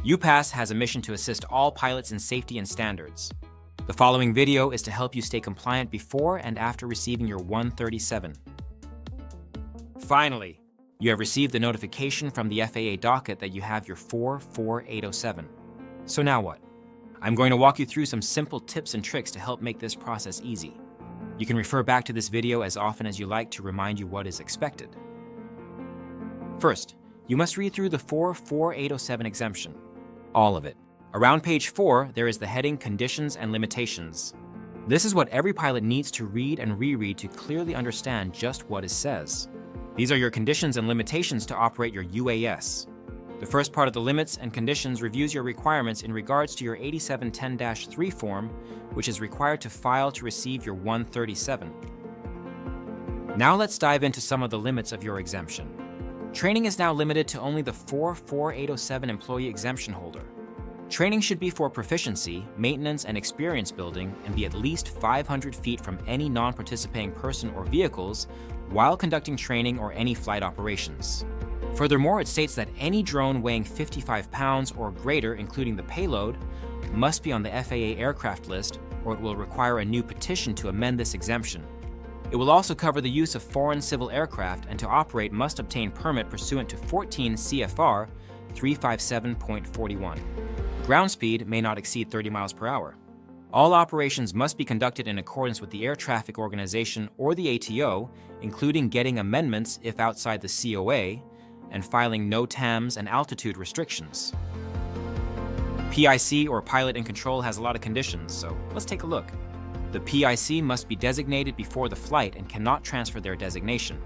U-PASS has a mission to assist all pilots in safety and standards. The following video is to help you stay compliant before and after receiving your 137. Finally, you have received the notification from the FAA docket that you have your 44807. So now what? I'm going to walk you through some simple tips and tricks to help make this process easy. You can refer back to this video as often as you like to remind you what is expected. First, you must read through the 44807 exemption. All of it. Around page 4, there is the heading Conditions and Limitations. This is what every pilot needs to read and reread to clearly understand just what it says. These are your conditions and limitations to operate your UAS. The first part of the limits and conditions reviews your requirements in regards to your 8710-3 form, which is required to file to receive your 137. Now let's dive into some of the limits of your exemption. Training is now limited to only the 44807 employee exemption holder. Training should be for proficiency, maintenance, and experience building and be at least 500 feet from any non-participating person or vehicles while conducting training or any flight operations. Furthermore, it states that any drone weighing 55 pounds or greater, including the payload, must be on the FAA aircraft list, or it will require a new petition to amend this exemption. It will also cover the use of foreign civil aircraft, and to operate must obtain permit pursuant to 14 CFR 357.41. Ground speed may not exceed 30 miles per hour. All operations must be conducted in accordance with the Air Traffic Organization or the ATO, including getting amendments if outside the COA, and filing NOTAMs and altitude restrictions. PIC, or Pilot in Control, has a lot of conditions, so let's take a look. The PIC must be designated before the flight and cannot transfer their designation.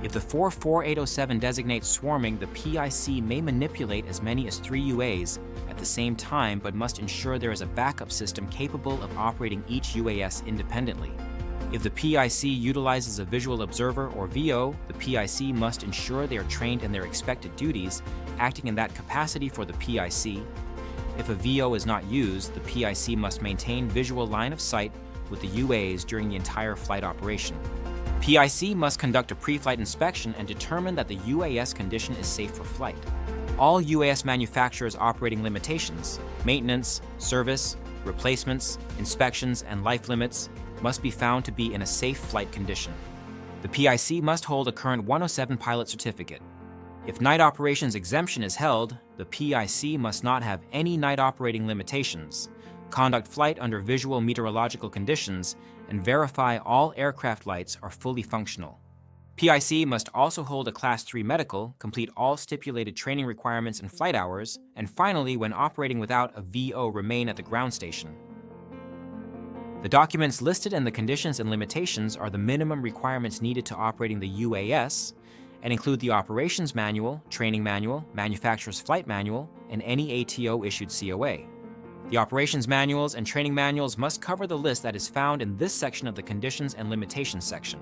If the 44807 designates swarming, the PIC may manipulate as many as 3 UAs at the same time, but must ensure there is a backup system capable of operating each UAS independently. If the PIC utilizes a visual observer or VO, the PIC must ensure they are trained in their expected duties, acting in that capacity for the PIC. If a VO is not used, the PIC must maintain visual line of sight with the UAs during the entire flight operation. PIC must conduct a pre-flight inspection and determine that the UAS condition is safe for flight. All UAS manufacturers' operating limitations, maintenance, service, replacements, inspections, and life limits must be found to be in a safe flight condition. The PIC must hold a current 107 pilot certificate. If night operations exemption is held, the PIC must not have any night operating limitations, conduct flight under visual meteorological conditions, and verify all aircraft lights are fully functional. PIC must also hold a Class 3 medical, complete all stipulated training requirements and flight hours, and finally, when operating without a VO, remain at the ground station. The documents listed in the conditions and limitations are the minimum requirements needed to operating the UAS and include the operations manual, training manual, manufacturer's flight manual, and any ATO-issued COA. The operations manuals and training manuals must cover the list that is found in this section of the conditions and limitations section.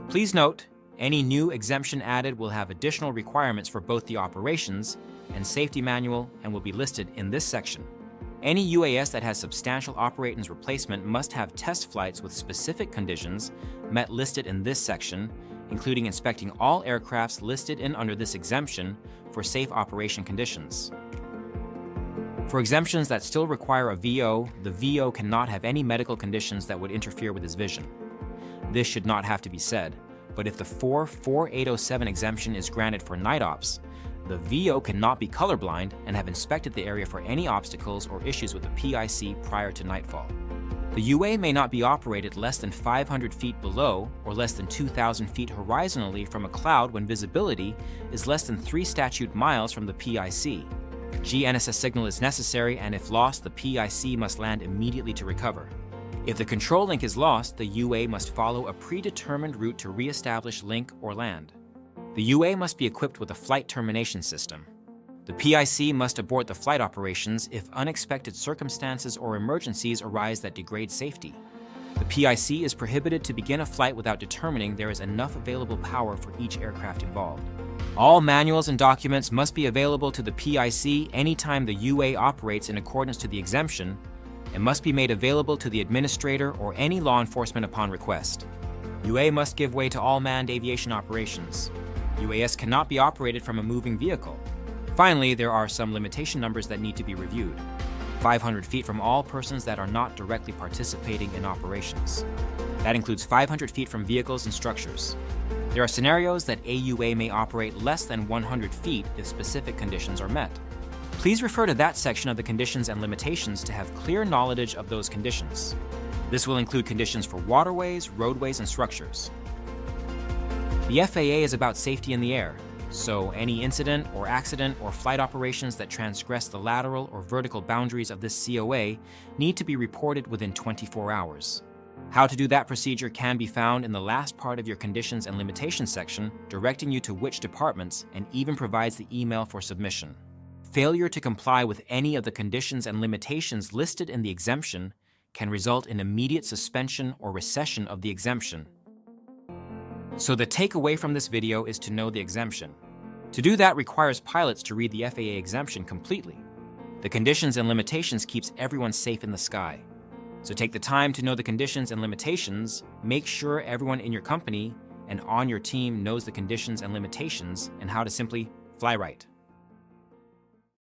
Please note, any new exemption added will have additional requirements for both the operations and safety manual and will be listed in this section. Any UAS that has substantial operations replacement must have test flights with specific conditions met listed in this section, including inspecting all aircrafts listed in under this exemption for safe operation conditions. For exemptions that still require a VO, the VO cannot have any medical conditions that would interfere with his vision. This should not have to be said, but if the 44807 exemption is granted for night ops, the VO cannot be colorblind and have inspected the area for any obstacles or issues with the PIC prior to nightfall. The UA may not be operated less than 500 feet below or less than 2,000 feet horizontally from a cloud when visibility is less than 3 statute miles from the PIC. GNSS signal is necessary, and if lost, the PIC must land immediately to recover. If the control link is lost, the UA must follow a predetermined route to re-establish link or land. The UA must be equipped with a flight termination system. The PIC must abort the flight operations if unexpected circumstances or emergencies arise that degrade safety. The PIC is prohibited to begin a flight without determining there is enough available power for each aircraft involved. All manuals and documents must be available to the PIC anytime the UA operates in accordance to the exemption and must be made available to the administrator or any law enforcement upon request. UA must give way to all manned aviation operations. UAS cannot be operated from a moving vehicle. Finally, there are some limitation numbers that need to be reviewed. 500 feet from all persons that are not directly participating in operations. That includes 500 feet from vehicles and structures. There are scenarios that AUA may operate less than 100 feet if specific conditions are met. Please refer to that section of the conditions and limitations to have clear knowledge of those conditions. This will include conditions for waterways, roadways, and structures. The FAA is about safety in the air, so any incident or accident or flight operations that transgress the lateral or vertical boundaries of this COA need to be reported within 24 hours. How to do that procedure can be found in the last part of your conditions and limitations section, directing you to which departments and even provides the email for submission. Failure to comply with any of the conditions and limitations listed in the exemption can result in immediate suspension or recession of the exemption. So the takeaway from this video is to know the exemption. To do that requires pilots to read the FAA exemption completely. The conditions and limitations keeps everyone safe in the sky. So take the time to know the conditions and limitations, make sure everyone in your company and on your team knows the conditions and limitations and how to simply fly right.